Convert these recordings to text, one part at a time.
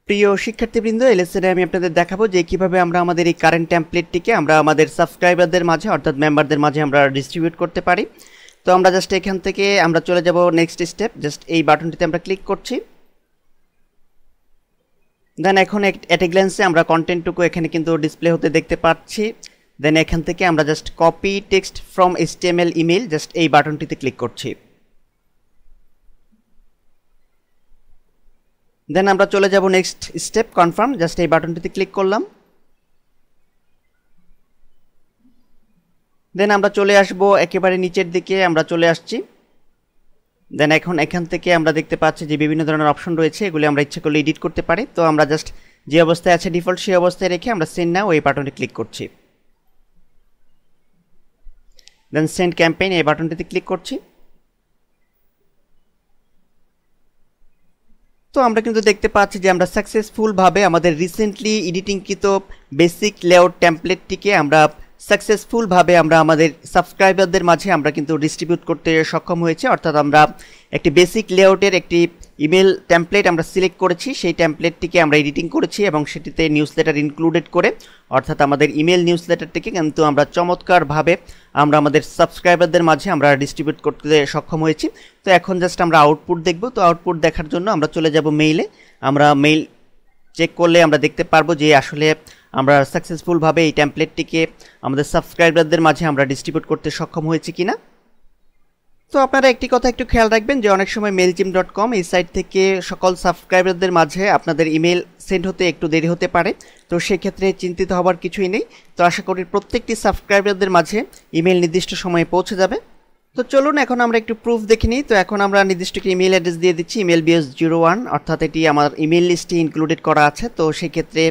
প্রিয় শিক্ষার্থীবৃন্দ, এই লেসনে আমি আপনাদের দেখাবো যে কিভাবে আমরা আমাদের এই কারেন্ট টেমপ্লেটটিকে আমরা আমাদের সাবস্ক্রাইবারদের মাঝে অর্থাৎ মেম্বারদের মাঝে আমরা ডিস্ট্রিবিউট করতে পারি। তো আমরা জাস্ট এখান থেকে আমরা চলে যাব নেক্সট স্টেপ। জাস্ট এই বাটনটিতে আমরা ক্লিক করছি। দেন এখন এট এ গ্ল্যান্সে আমরা কন্টেন্টটুকু এখানে কিন্তু ডিসপ্লে হতে দেখতে পাচ্ছি। দেন এখান থেকে আমরা just copy text from HTML email just এই বাটনটিতে ক্লিক করছি। দেন আমরা চলে যাব নেক্সট স্টেপ কনফার্ম, জাস্ট এই বাটনটিতে ক্লিক করলাম। দেন আমরা চলে আসব একেবারে নিচের দিকে, আমরা চলে আসছি। দেন এখন এখান থেকে আমরা দেখতে পাচ্ছি যে বিভিন্ন ধরনের অপশন রয়েছে, এগুলি আমরা ইচ্ছে করলে এডিট করতে পারি। তো আমরা জাস্ট যে অবস্থায় আছে ডিফল্ট সেই অবস্থায় রেখে আমরা সেন্ড নাও এই বাটনে ক্লিক করছি। দেন সেন্ড ক্যাম্পেইন এই বাটনটিতে ক্লিক করছি। তো আমরা কিন্তু দেখতে পাচ্ছি যে আমরা সাকসেসফুলভাবে আমাদের রিসেন্টলি এডিটিংকৃত বেসিক লেআউট টেমপ্লেটটিকে আমরা সাকসেসফুলভাবে আমরা আমাদের সাবস্ক্রাইবারদের মাঝে আমরা কিন্তু ডিস্ট্রিবিউট করতে সক্ষম হয়েছে। অর্থাৎ আমরা একটি বেসিক লেআউটের একটি ইমেল টেমপ্লেট আমরা সিলেক্ট করেছি, সেই টেমপ্লেটটিকে আমরা এডিটিং করেছি এবং সেটিতে নিউজলেটার ইনক্লুডেড করে অর্থাৎ আমাদের ইমেল নিউজলেটারটিকে কিন্তু আমরা চমৎকারভাবে আমরা আমাদের সাবস্ক্রাইবারদের মাঝে আমরা ডিস্ট্রিবিউট করতে সক্ষম হয়েছি। তো এখন জাস্ট আমরা আউটপুট দেখব। তো আউটপুট দেখার জন্য আমরা চলে যাব মেইলে। আমরা মেইল চেক করলে আমরা দেখতে পারবো যে আসলে আমরা সাকসেসফুলভাবে এই টেমপ্লেটটিকে আমাদের সাবস্ক্রাইবারদের মাঝে আমরা ডিস্ট্রিবিউট করতে সক্ষম হয়েছি কিনা। তো আপনারা একটি কথা একটু খেয়াল রাখবেন যে অনেক সময় mailchimp.com এই সাইট থেকে সকল সাবস্ক্রাইবারদের মাঝে আপনাদের ইমেল সেন্ড হতে একটু দেরি হতে পারে। তো সেক্ষেত্রে চিন্তিত হবার কিছুই নেই। তো আশা করি প্রত্যেকটি সাবস্ক্রাইবারদের মাঝে ইমেল নির্দিষ্ট সময়ে পৌঁছে যাবে। তো চলুন এখন আমরা একটু প্রুফ দেখে নিই। তো এখন আমরা নির্দিষ্ট একটি ইমেল অ্যাড্রেস দিয়ে দিচ্ছি, emailbs01, অর্থাৎ এটি আমার ইমেল লিস্টে ইনক্লুডেড করা আছে। তো সেক্ষেত্রে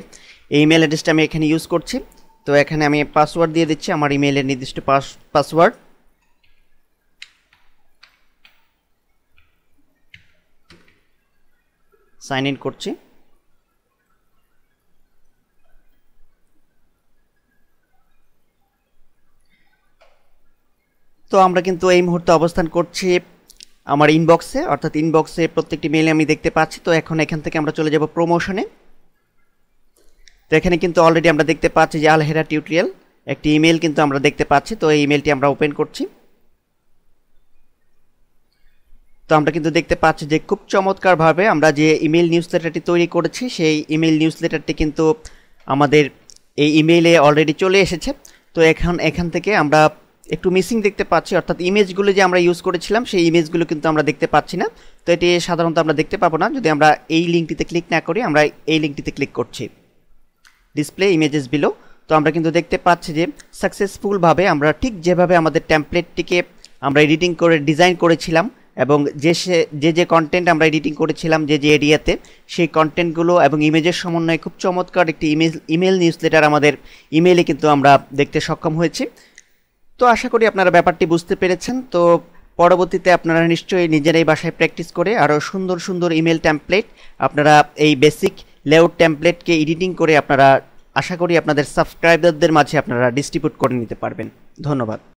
এই ইমেল অ্যাড্রেসটা আমি এখানে ইউজ করছি। তো এখানে আমি পাসওয়ার্ড দিয়ে দিচ্ছি, আমার ইমেলের নির্দিষ্ট পাসওয়ার্ড। সাইন ইন করছি। তো আমরা কিন্তু এই মুহূর্তে অবস্থান করছি আমার ইনবক্সে, অর্থাৎ ইনবক্সে প্রত্যেকটি মেইলে আমি দেখতে পাচ্ছি। তো এখন এখান থেকে আমরা চলে যাব প্রমোশনে। তো এখানে কিন্তু অলরেডি আমরা দেখতে পাচ্ছি যে আলহেরা টিউটোরিয়াল একটি ইমেল কিন্তু আমরা দেখতে পাচ্ছি। তো এই ইমেলটি আমরা ওপেন করছি। তো আমরা কিন্তু দেখতে পাচ্ছি যে খুব চমৎকারভাবে আমরা যে ইমেল নিউজলেটারটি তৈরি করেছি সেই ইমেল নিউজলেটারটি কিন্তু আমাদের এই ইমেইলে অলরেডি চলে এসেছে। তো এখান থেকে আমরা একটু মিসিং দেখতে পাচ্ছি, অর্থাৎ ইমেজগুলো যে আমরা ইউজ করেছিলাম সেই ইমেজগুলো কিন্তু আমরা দেখতে পাচ্ছি না। তো এটি সাধারণত আমরা দেখতে পাবো না যদি আমরা এই লিঙ্কটিতে ক্লিক না করি। আমরা এই লিঙ্কটিতে ক্লিক করছি, ডিসপ্লে ইমেজেস বিলো। তো আমরা কিন্তু দেখতে পাচ্ছি যে সাকসেসফুলভাবে আমরা ঠিক যেভাবে আমাদের টেমপ্লেটটিকে আমরা এডিটিং করে ডিজাইন করেছিলাম এবং যে কন্টেন্ট আমরা এডিটিং করেছিলাম যে এরিয়াতে, সেই কন্টেন্টগুলো এবং ইমেজের সমন্বয়ে খুব চমৎকার একটি ইমেল নিউজলেটার আমাদের ইমেইলে কিন্তু আমরা দেখতে সক্ষম হয়েছি। তো আশা করি আপনারা ব্যাপারটি বুঝতে পেরেছেন। তো পরবর্তীতে আপনারা নিশ্চয়ই নিজেরাই বাসায় প্র্যাকটিস করে আরও সুন্দর সুন্দর ইমেল টেমপ্লেট আপনারা এই বেসিক লেআউট টেমপ্লেটকে এডিটিং করে আপনারা আশা করি আপনাদের সাবস্ক্রাইবারদের মাঝে আপনারা ডিস্ট্রিবিউট করে নিতে পারবেন। ধন্যবাদ।